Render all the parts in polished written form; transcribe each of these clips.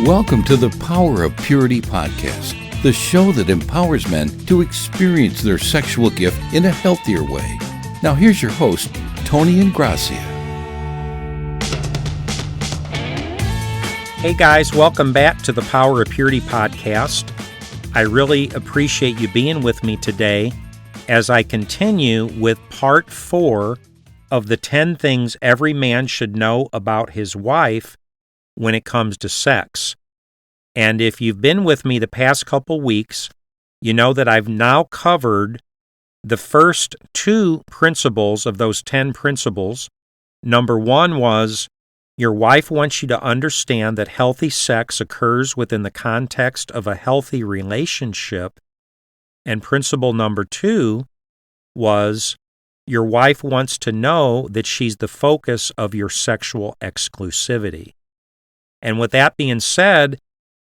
Welcome to the Power of Purity podcast, the show that empowers men to experience their sexual gift in a healthier way. Now here's your host, Tony Ingracia. Hey guys, welcome back to the Power of Purity podcast. I really appreciate you being with me today as I continue with part 4 of the 10 things every man should know about his wife when it comes to sex. And if you've been with me the past couple weeks, you know that I've now covered the first 2 principles of those 10 principles. Number 1 was, your wife wants you to understand that healthy sex occurs within the context of a healthy relationship. And principle number 2 was, your wife wants to know that she's the focus of your sexual exclusivity. And with that being said,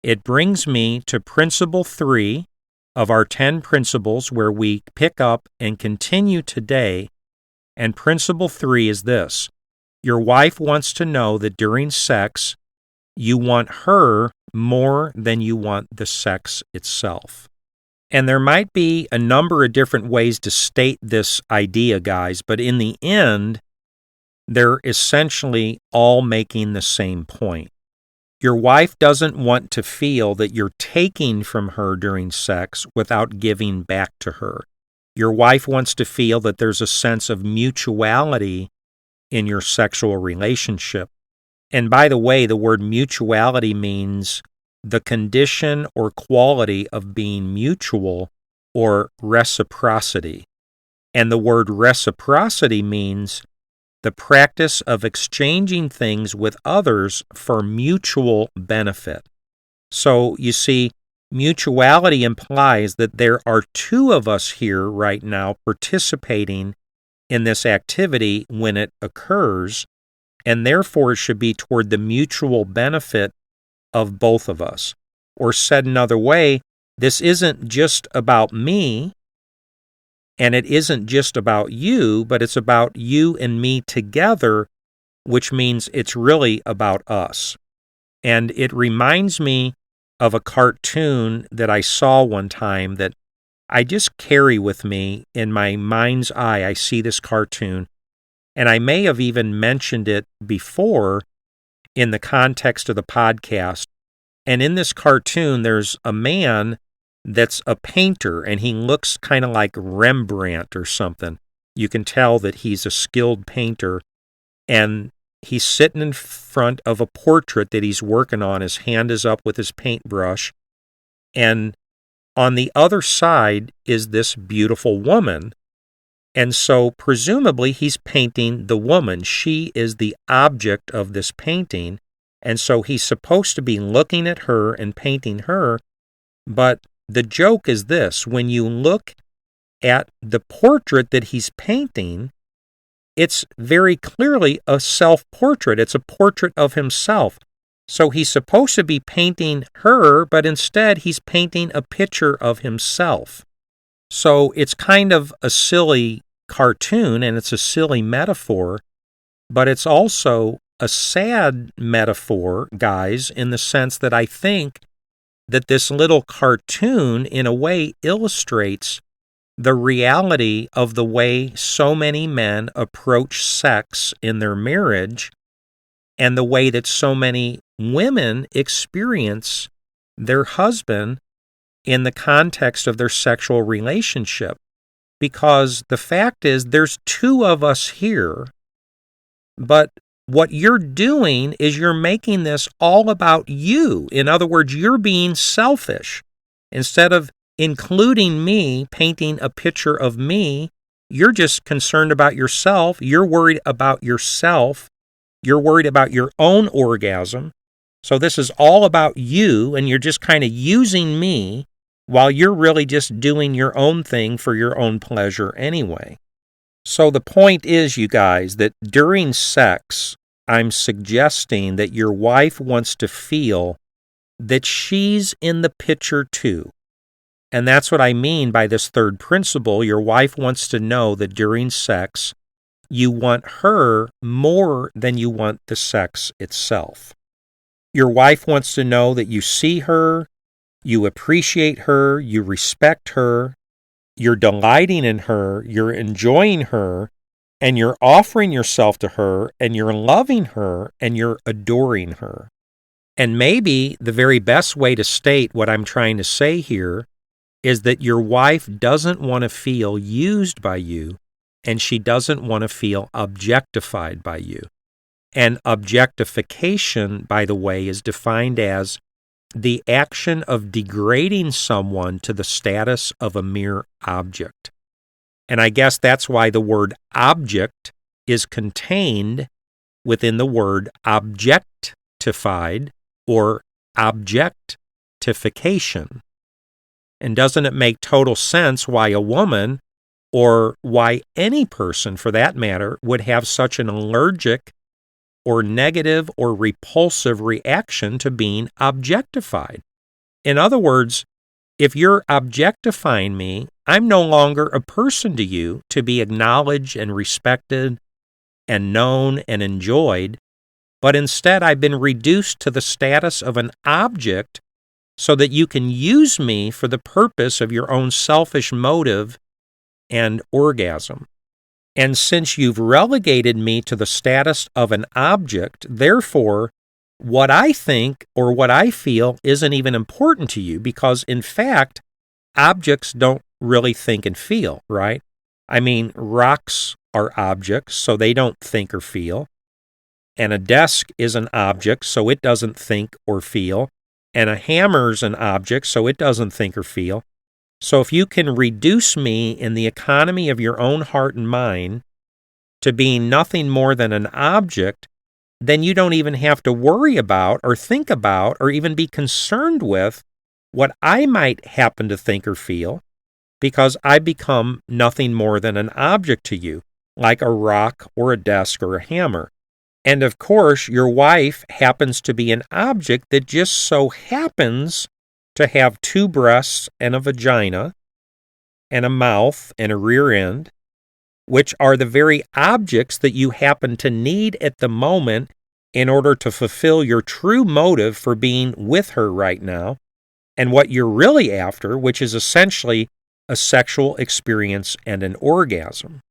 it brings me to principle 3 of our 10 principles where we pick up and continue today. And principle 3 is this. Your wife wants to know that during sex, you want her more than you want the sex itself. And there might be a number of different ways to state this idea, guys, but in the end, they're essentially all making the same point. Your wife doesn't want to feel that you're taking from her during sex without giving back to her. Your wife wants to feel that there's a sense of mutuality in your sexual relationship. And by the way, the word mutuality means the condition or quality of being mutual or reciprocity. And the word reciprocity means the practice of exchanging things with others for mutual benefit. So, you see, mutuality implies that there are 2 of us here right now participating in this activity when it occurs, and therefore it should be toward the mutual benefit of both of us. Or said another way, this isn't just about me, and it isn't just about you, but it's about you and me together, which means it's really about us. And it reminds me of a cartoon that I saw one time that I just carry with me in my mind's eye. I see this cartoon, and I may have even mentioned it before in the context of the podcast. And in this cartoon, there's a man that's a painter, and he looks kind of like Rembrandt or something. You can tell that he's a skilled painter, and he's sitting in front of a portrait that he's working on. His hand is up with his paintbrush, and on the other side is this beautiful woman. And so presumably he's painting the woman. She is the object of this painting, and so he's supposed to be looking at her and painting her, but the joke is this: when you look at the portrait that he's painting, it's very clearly a self-portrait. It's a portrait of himself. So he's supposed to be painting her, but instead he's painting a picture of himself. So it's kind of a silly cartoon, and it's a silly metaphor, but it's also a sad metaphor, guys, in the sense that I think that this little cartoon, in a way, illustrates the reality of the way so many men approach sex in their marriage and the way that so many women experience their husband in the context of their sexual relationship. Because the fact is, there's 2 of us here, but what you're doing is you're making this all about you. In other words, you're being selfish. Instead of including me, painting a picture of me, you're just concerned about yourself. You're worried about yourself. You're worried about your own orgasm. So this is all about you, and you're just kind of using me while you're really just doing your own thing for your own pleasure anyway. So the point is, you guys, that during sex, I'm suggesting that your wife wants to feel that she's in the picture too. And that's what I mean by this 3rd principle. Your wife wants to know that during sex, you want her more than you want the sex itself. Your wife wants to know that you see her, you appreciate her, you respect her, you're delighting in her, you're enjoying her, and you're offering yourself to her, and you're loving her, and you're adoring her. And maybe the very best way to state what I'm trying to say here is that your wife doesn't want to feel used by you, and she doesn't want to feel objectified by you. And objectification, by the way, is defined as the action of degrading someone to the status of a mere object. And I guess that's why the word object is contained within the word objectified or objectification. And doesn't it make total sense why a woman, or why any person for that matter, would have such an allergic or negative or repulsive reaction to being objectified? In other words, if you're objectifying me, I'm no longer a person to you to be acknowledged and respected and known and enjoyed, but instead I've been reduced to the status of an object so that you can use me for the purpose of your own selfish motive and orgasm. And since you've relegated me to the status of an object, therefore, what I think or what I feel isn't even important to you, because in fact, objects don't really think and feel, right? I mean, rocks are objects, so they don't think or feel. And a desk is an object, so it doesn't think or feel. And a hammer's an object, so it doesn't think or feel. So if you can reduce me in the economy of your own heart and mind to being nothing more than an object, then you don't even have to worry about or think about or even be concerned with what I might happen to think or feel, because I become nothing more than an object to you, like a rock or a desk or a hammer. And of course, your wife happens to be an object that just so happens to have two breasts and a vagina and a mouth and a rear end, which are the very objects that you happen to need at the moment in order to fulfill your true motive for being with her right now, and what you're really after, which is essentially a sexual experience and an orgasm.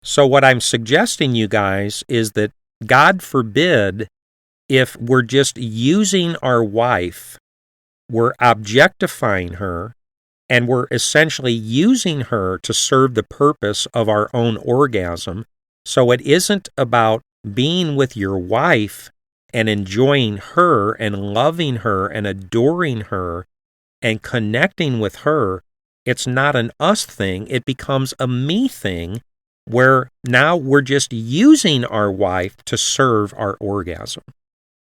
So what I'm suggesting, you guys, is that God forbid if we're just using our wife, we're objectifying her, and we're essentially using her to serve the purpose of our own orgasm. So it isn't about being with your wife and enjoying her and loving her and adoring her and connecting with her. It's not an us thing. It becomes a me thing, where now we're just using our wife to serve our orgasm.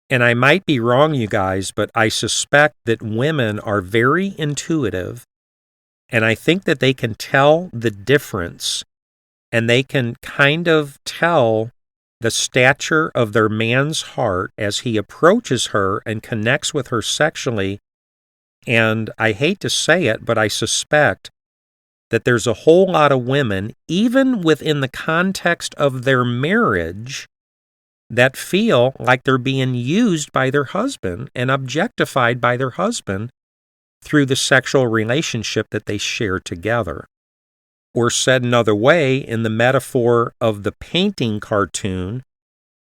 And I might be wrong, you guys, but I suspect that women are very intuitive, and I think that they can tell the difference, and they can kind of tell the stature of their man's heart as he approaches her and connects with her sexually. And I hate to say it, but I suspect that there's a whole lot of women, even within the context of their marriage, that feel like they're being used by their husband and objectified by their husband through the sexual relationship that they share together. Or said another way, in the metaphor of the painting cartoon,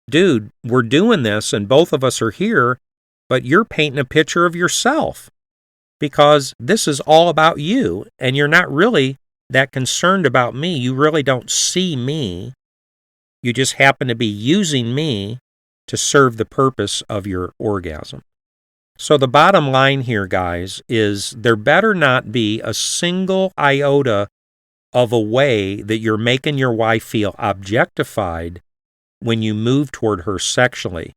dude, we're doing this and both of us are here, but you're painting a picture of yourself, because this is all about you, and you're not really that concerned about me. You really don't see me. You just happen to be using me to serve the purpose of your orgasm. So the bottom line here, guys, is there better not be a single iota of a way that you're making your wife feel objectified when you move toward her sexually.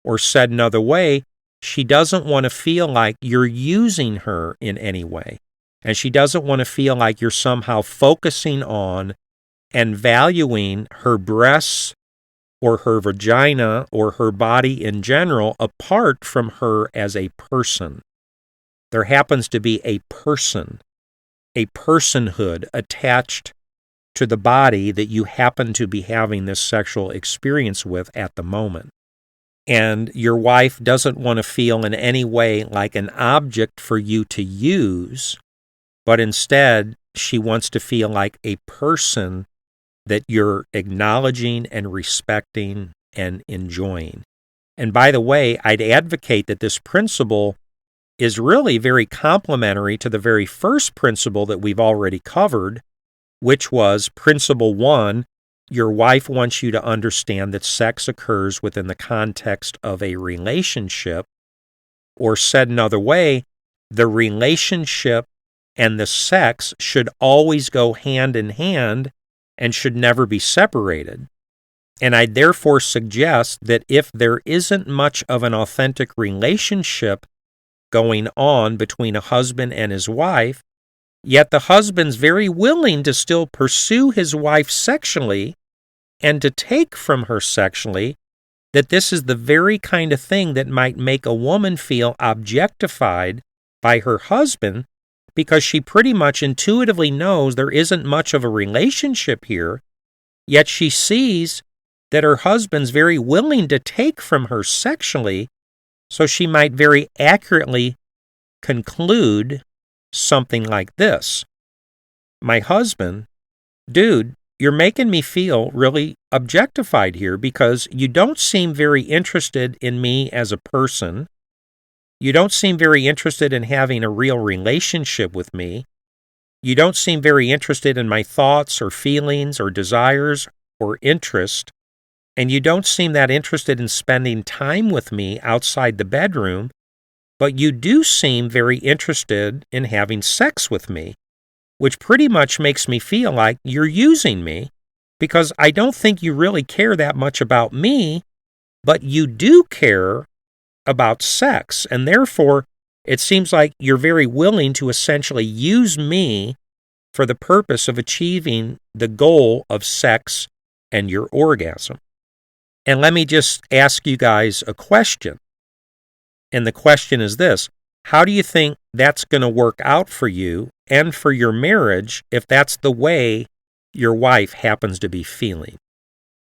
Or said another way, she doesn't want to feel like you're using her in any way. And she doesn't want to feel like you're somehow focusing on and valuing her breasts or her vagina or her body in general apart from her as a person. There happens to be a person, a personhood attached to the body that you happen to be having this sexual experience with at the moment. and your wife doesn't want to feel in any way like an object for you to use, but instead she wants to feel like a person that you're acknowledging and respecting and enjoying. And by the way, I'd advocate that this principle is really very complementary to the very first principle that we've already covered, which was principle 1, your wife wants you to understand that sex occurs within the context of a relationship, or said another way, the relationship and the sex should always go hand in hand and should never be separated. And I therefore suggest that if there isn't much of an authentic relationship going on between a husband and his wife, yet the husband's very willing to still pursue his wife sexually and to take from her sexually, that this is the very kind of thing that might make a woman feel objectified by her husband, because she pretty much intuitively knows there isn't much of a relationship here, yet she sees that her husband's very willing to take from her sexually, so she might very accurately conclude something like this: my husband, dude, you're making me feel really objectified here because you don't seem very interested in me as a person. You don't seem very interested in having a real relationship with me. You don't seem very interested in my thoughts or feelings or desires or interest. And you don't seem that interested in spending time with me outside the bedroom, but you do seem very interested in having sex with me, which pretty much makes me feel like you're using me, because I don't think you really care that much about me, but you do care about sex, and therefore it seems like you're very willing to essentially use me for the purpose of achieving the goal of sex and your orgasm. And let me just ask you guys a question. And the question is this: how do you think that's going to work out for you and for your marriage if that's the way your wife happens to be feeling?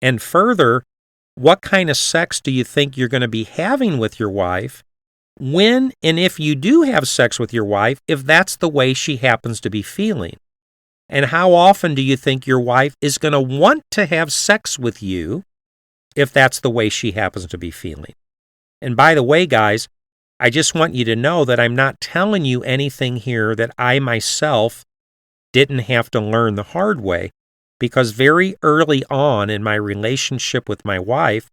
And further, what kind of sex do you think you're going to be having with your wife when and if you do have sex with your wife, if that's the way she happens to be feeling? And how often do you think your wife is going to want to have sex with you if that's the way she happens to be feeling? And by the way, guys, I just want you to know that I'm not telling you anything here that I myself didn't have to learn the hard way, because very early on in my relationship with my wife,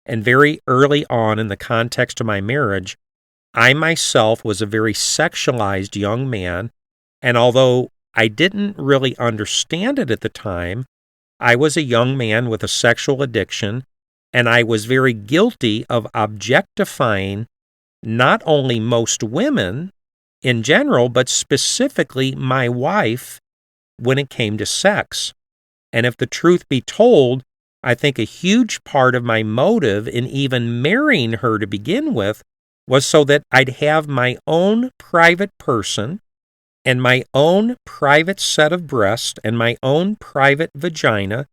and very early on in the context of my marriage, I myself was a very sexualized young man, and although I didn't really understand it at the time, I was a young man with a sexual addiction, and I was very guilty of objectifying not only most women in general, but specifically my wife when it came to sex. And if the truth be told, I think a huge part of my motive in even marrying her to begin with was so that I'd have my own private person and my own private set of breasts and my own private vagina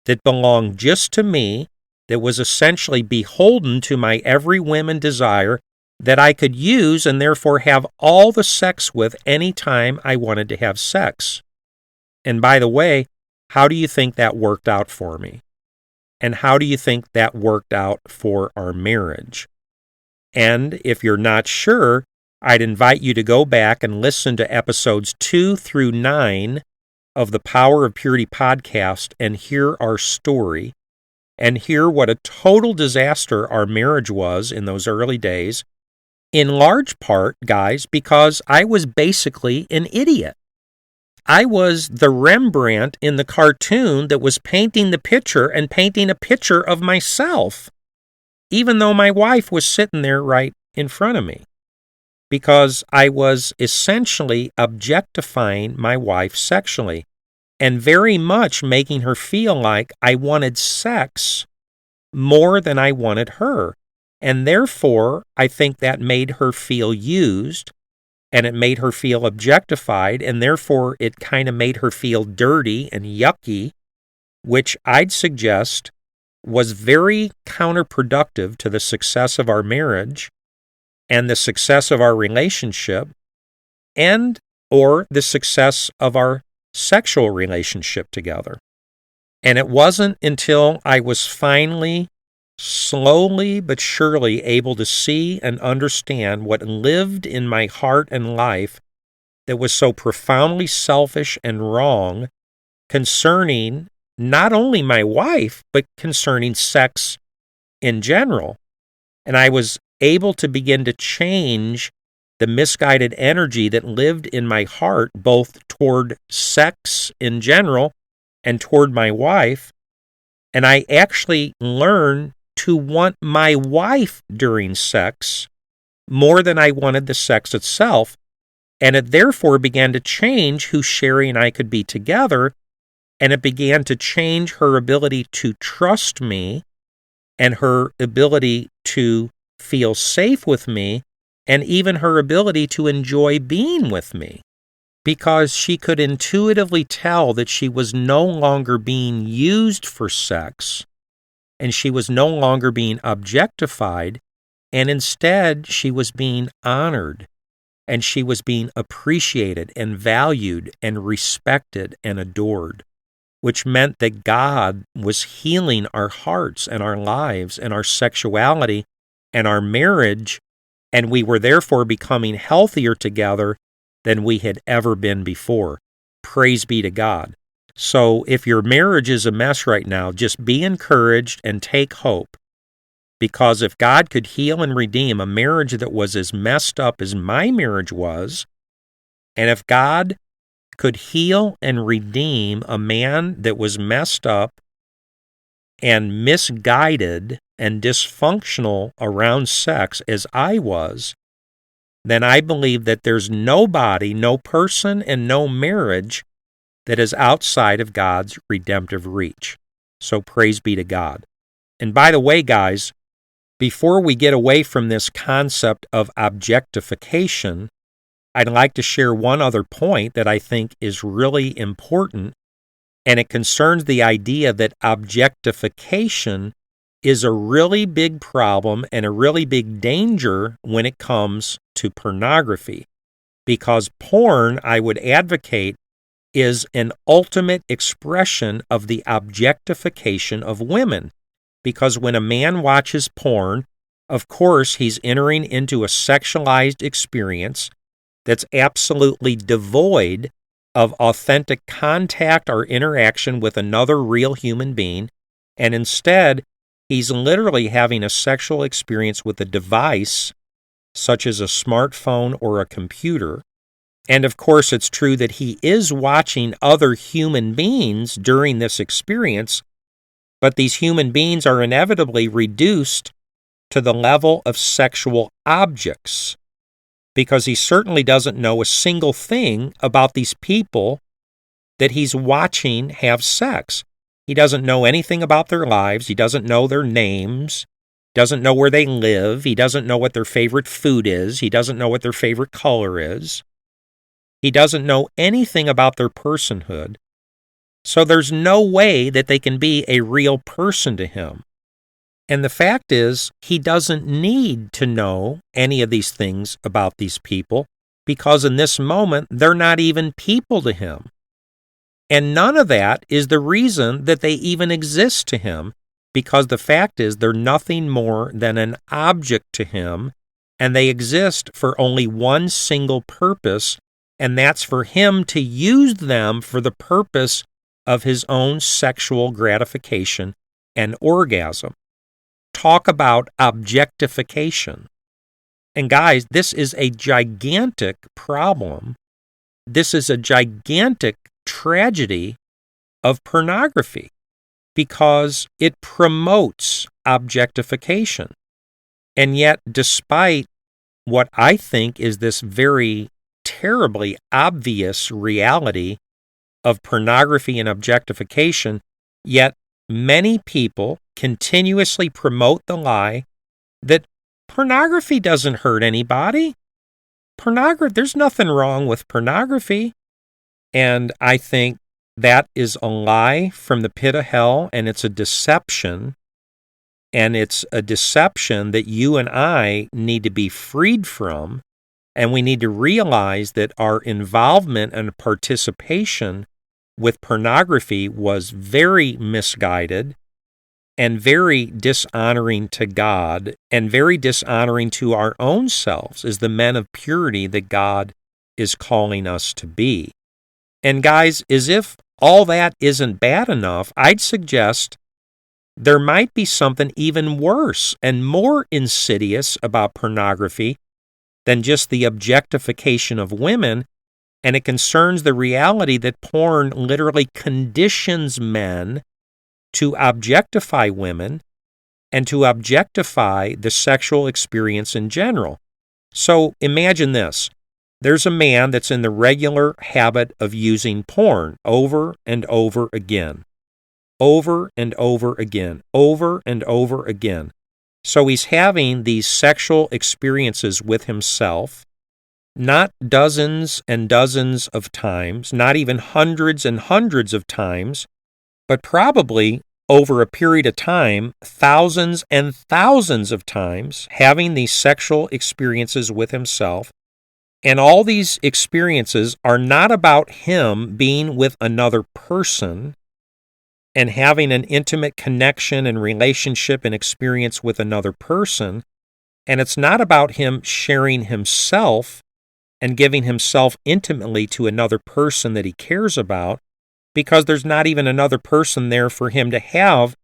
that belonged just to me, that was essentially beholden to my every whim and desire, that I could use and therefore have all the sex with any time I wanted to have sex. And by the way, how do you think that worked out for me? And how do you think that worked out for our marriage? And if you're not sure, I'd invite you to go back and listen to episodes 2 through 9 of the Power of Purity podcast and hear our story and hear what a total disaster our marriage was in those early days, in large part, guys, because I was basically an idiot. I was the Rembrandt in the cartoon that was painting the picture and painting a picture of myself, even though my wife was sitting there right in front of me, because I was essentially objectifying my wife sexually and very much making her feel like I wanted sex more than I wanted her. And therefore, I think that made her feel used, and it made her feel objectified, and therefore it kind of made her feel dirty and yucky, which I'd suggest was very counterproductive to the success of our marriage and the success of our relationship and or the success of our sexual relationship together. And it wasn't until I was finally, slowly but surely able to see and understand what lived in my heart and life that was so profoundly selfish and wrong concerning not only my wife, but concerning sex in general. And I was able to begin to change the misguided energy that lived in my heart, both toward sex in general and toward my wife. And I actually learned to want my wife during sex more than I wanted the sex itself. And it therefore began to change who Sherry and I could be together. And it began to change her ability to trust me and her ability to feel safe with me and even her ability to enjoy being with me, because she could intuitively tell that she was no longer being used for sex and she was no longer being objectified, and instead she was being honored and she was being appreciated and valued and respected and adored, which meant that God was healing our hearts and our lives and our sexuality and our marriage, and we were therefore becoming healthier together than we had ever been before. Praise be to God. So if your marriage is a mess right now, just be encouraged and take hope, because if God could heal and redeem a marriage that was as messed up as my marriage was, and if God could heal and redeem a man that was messed up and misguided and dysfunctional around sex as I was, then I believe that there's nobody, no person, and no marriage that is outside of God's redemptive reach. So praise be to God. And by the way, guys, before we get away from this concept of objectification, I'd like to share one other point that I think is really important, and it concerns the idea that objectification is a really big problem and a really big danger when it comes to pornography. Because porn, I would advocate, is an ultimate expression of the objectification of women. Because when a man watches porn, of course, he's entering into a sexualized experience that's absolutely devoid of authentic contact or interaction with another real human being, and instead, he's literally having a sexual experience with a device, such as a smartphone or a computer. And of course, it's true that he is watching other human beings during this experience, but these human beings are inevitably reduced to the level of sexual objects, because he certainly doesn't know a single thing about these people that he's watching have sex. He doesn't know anything about their lives. He doesn't know their names. Doesn't know where they live. He doesn't know what their favorite food is. He doesn't know what their favorite color is. He doesn't know anything about their personhood. So there's no way that they can be a real person to him. And the fact is, he doesn't need to know any of these things about these people, because in this moment, they're not even people to him. And none of that is the reason that they even exist to him, because the fact is they're nothing more than an object to him, and they exist for only one single purpose, and that's for him to use them for the purpose of his own sexual gratification and orgasm. Talk about objectification. And guys, this is a gigantic problem. This is a gigantic tragedy of pornography, because it promotes objectification. And yet, despite what I think is this very terribly obvious reality of pornography and objectification, yet many people continuously promote the lie that pornography doesn't hurt anybody. There's nothing wrong with pornography. And I think that is a lie from the pit of hell, and it's a deception And it's a deception that you and I need to be freed from, and we need to realize that our involvement and participation with pornography was very misguided and very dishonoring to God and very dishonoring to our own selves as the men of purity that God is calling us to be. And guys, as if all that isn't bad enough, I'd suggest there might be something even worse and more insidious about pornography than just the objectification of women, and it concerns the reality that porn literally conditions men to objectify women and to objectify the sexual experience in general. So imagine this. There's a man that's in the regular habit of using porn over and over again. Over and over again. Over and over again. So he's having these sexual experiences with himself, not dozens and dozens of times, not even hundreds and hundreds of times, but probably over a period of time, thousands and thousands of times, having these sexual experiences with himself. And all these experiences are not about him being with another person and having an intimate connection and relationship and experience with another person. And it's not about him sharing himself and giving himself intimately to another person that he cares about, because there's not even another person there for him to have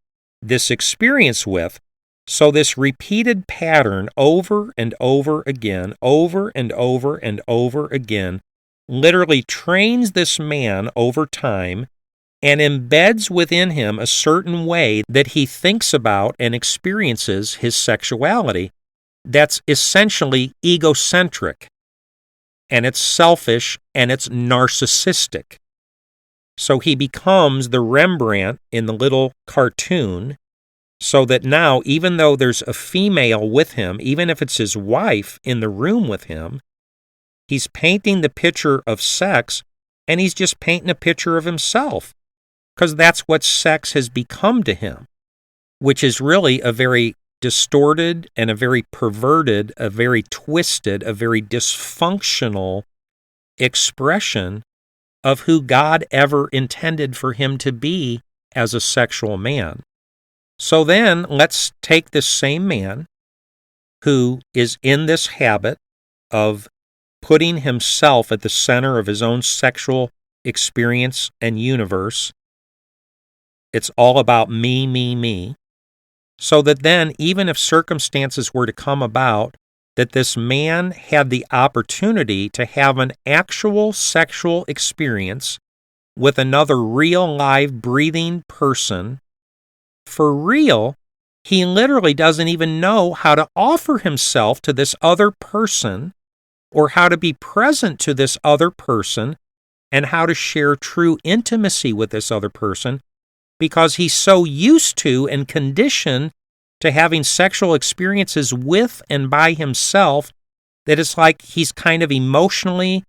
this experience with. So this repeated pattern over and over again, over and over and over again, literally trains this man over time and embeds within him a certain way that he thinks about and experiences his sexuality that's essentially egocentric, and it's selfish, and it's narcissistic. So he becomes the Rembrandt in the little cartoon, so that now, even though there's a female with him, even if it's his wife in the room with him, he's painting the picture of sex, and he's just painting a picture of himself, because that's what sex has become to him, which is really a very distorted and a very perverted, a very twisted, a very dysfunctional expression of who God ever intended for him to be as a sexual man. So then let's take this same man who is in this habit of putting himself at the center of his own sexual experience and universe. It's all about me, me, me. So that then, even if circumstances were to come about that this man had the opportunity to have an actual sexual experience with another real, live, breathing person, for real, he literally doesn't even know how to offer himself to this other person or how to be present to this other person and how to share true intimacy with this other person, because he's so used to and conditioned to having sexual experiences with and by himself that it's like he's kind of emotionally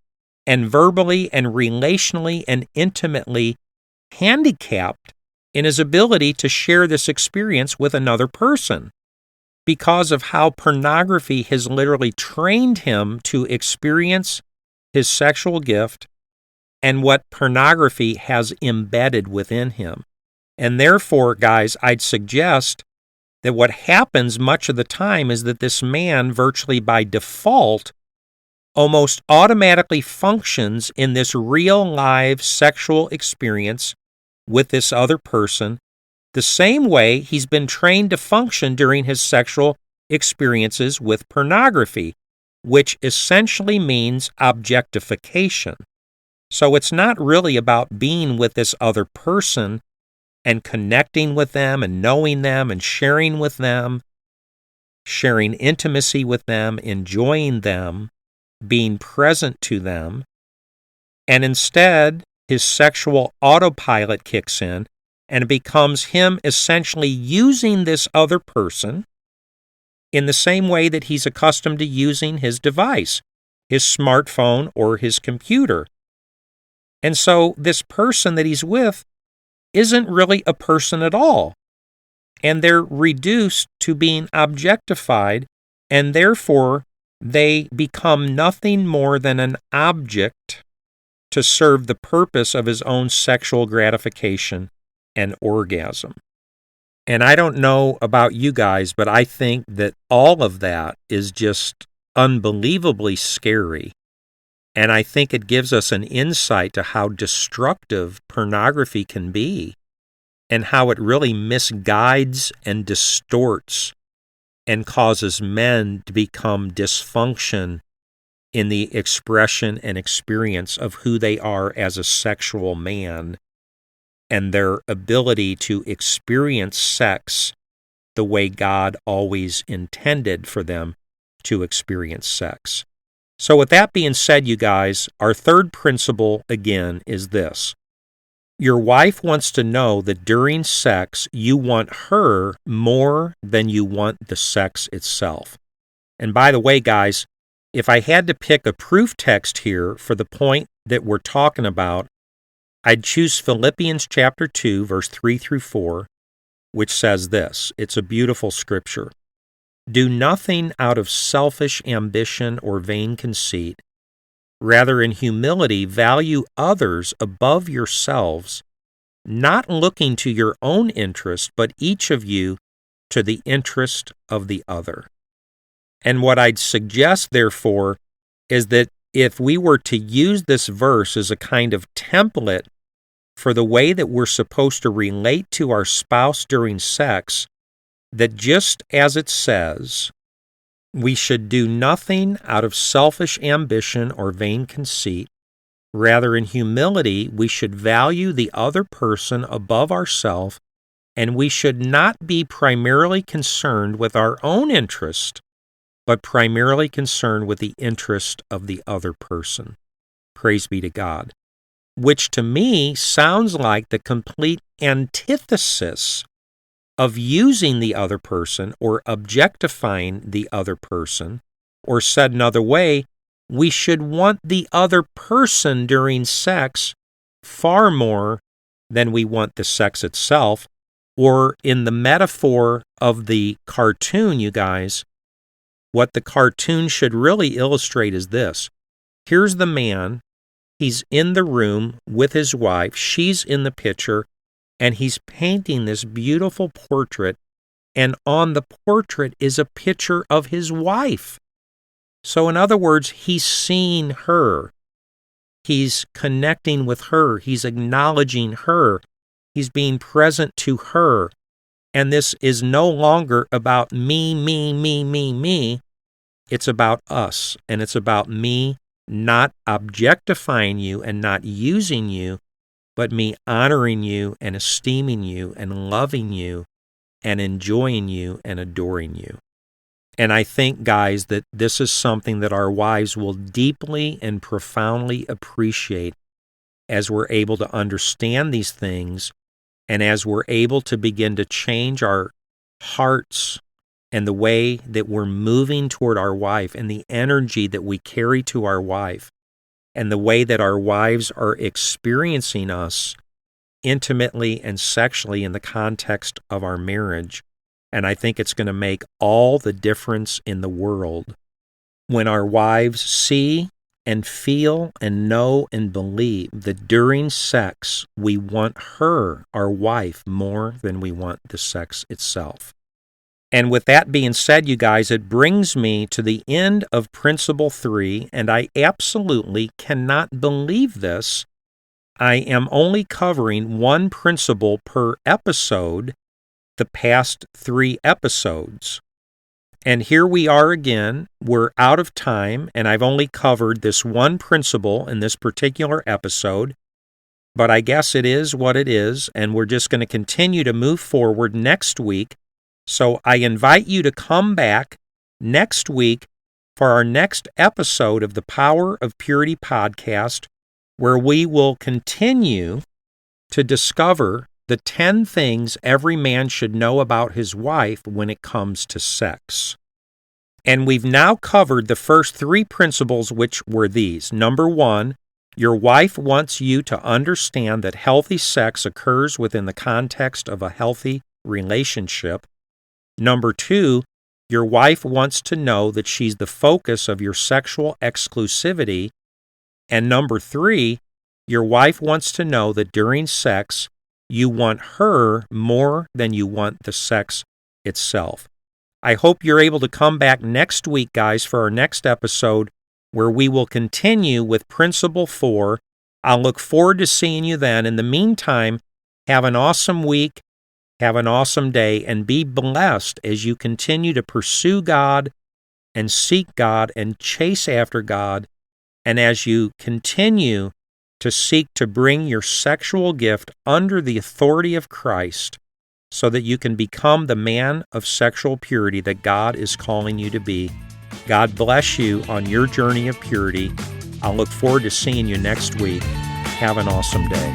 and verbally and relationally and intimately handicapped in his ability to share this experience with another person, because of how pornography has literally trained him to experience his sexual gift and what pornography has embedded within him. And therefore, guys, I'd suggest that what happens much of the time is that this man, virtually by default, almost automatically functions in this real, live sexual experience with this other person the same way he's been trained to function during his sexual experiences with pornography, which essentially means objectification. So it's not really about being with this other person and connecting with them and knowing them and sharing with them, sharing intimacy with them, enjoying them, being present to them. And instead, his sexual autopilot kicks in, and it becomes him essentially using this other person in the same way that he's accustomed to using his device, his smartphone or his computer. And so this person that he's with isn't really a person at all. and they're reduced to being objectified, and therefore they become nothing more than an object to serve the purpose of his own sexual gratification and orgasm. And I don't know about you guys, but I think that all of that is just unbelievably scary. And I think it gives us an insight to how destructive pornography can be and how it really misguides and distorts and causes men to become dysfunction in the expression and experience of who they are as a sexual man and their ability to experience sex the way God always intended for them to experience sex. So with that being said, you guys, our third principle, again, is this. Your wife wants to know that during sex, you want her more than you want the sex itself. And by the way, guys, if I had to pick a proof text here for the point that we're talking about, I'd choose Philippians chapter 2, verse 3 through 4, which says this. It's a beautiful scripture. Do nothing out of selfish ambition or vain conceit. Rather, in humility, value others above yourselves, not looking to your own interest, but each of you to the interest of the other. And what I'd suggest, therefore, is that if we were to use this verse as a kind of template for the way that we're supposed to relate to our spouse during sex, that just as it says, we should do nothing out of selfish ambition or vain conceit. Rather, in humility, we should value the other person above ourselves, and we should not be primarily concerned with our own interest, but primarily concerned with the interest of the other person. Praise be to God. Which to me sounds like the complete antithesis of using the other person or objectifying the other person, or said another way, we should want the other person during sex far more than we want the sex itself, or in the metaphor of the cartoon, you guys, what the cartoon should really illustrate is this. Here's the man, he's in the room with his wife, she's in the picture, and he's painting this beautiful portrait, and on the portrait is a picture of his wife. So in other words, he's seeing her. He's connecting with her. He's acknowledging her. He's being present to her. And this is no longer about me. It's about us. And it's about me not objectifying you and not using you, but me honoring you and esteeming you and loving you and enjoying you and adoring you. And I think, guys, that this is something that our wives will deeply and profoundly appreciate as we're able to understand these things and as we're able to begin to change our hearts and the way that we're moving toward our wife and the energy that we carry to our wife and the way that our wives are experiencing us intimately and sexually in the context of our marriage. And I think it's going to make all the difference in the world when our wives see and feel and know and believe that during sex we want her, our wife, more than we want the sex itself. And with that being said, you guys, it brings me to the end of Principle 3, and I absolutely cannot believe this. I am only covering one principle per episode the past 3 episodes. And here we are again. We're out of time, and I've only covered this one principle in this particular episode. But I guess it is what it is, and we're just going to continue to move forward next week. So I invite you to come back next week for our next episode of the Power of Purity podcast, where we will continue to discover the 10 things every man should know about his wife when it comes to sex. And we've now covered the first 3 principles, which were these. Number 1, your wife wants you to understand that healthy sex occurs within the context of a healthy relationship. Number 2, your wife wants to know that she's the focus of your sexual exclusivity. And number 3, your wife wants to know that during sex, you want her more than you want the sex itself. I hope you're able to come back next week, guys, for our next episode where we will continue with Principle 4. I'll look forward to seeing you then. In the meantime, have an awesome week, have an awesome day, and be blessed as you continue to pursue God and seek God and chase after God, and as you continue to seek to bring your sexual gift under the authority of Christ so that you can become the man of sexual purity that God is calling you to be. God bless you on your journey of purity. I'll look forward to seeing you next week. Have an awesome day.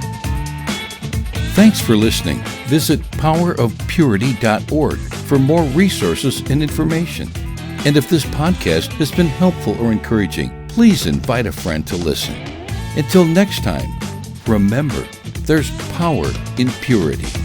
Thanks for listening. Visit powerofpurity.org for more resources and information. And if this podcast has been helpful or encouraging, please invite a friend to listen. Until next time, remember, there's power in purity.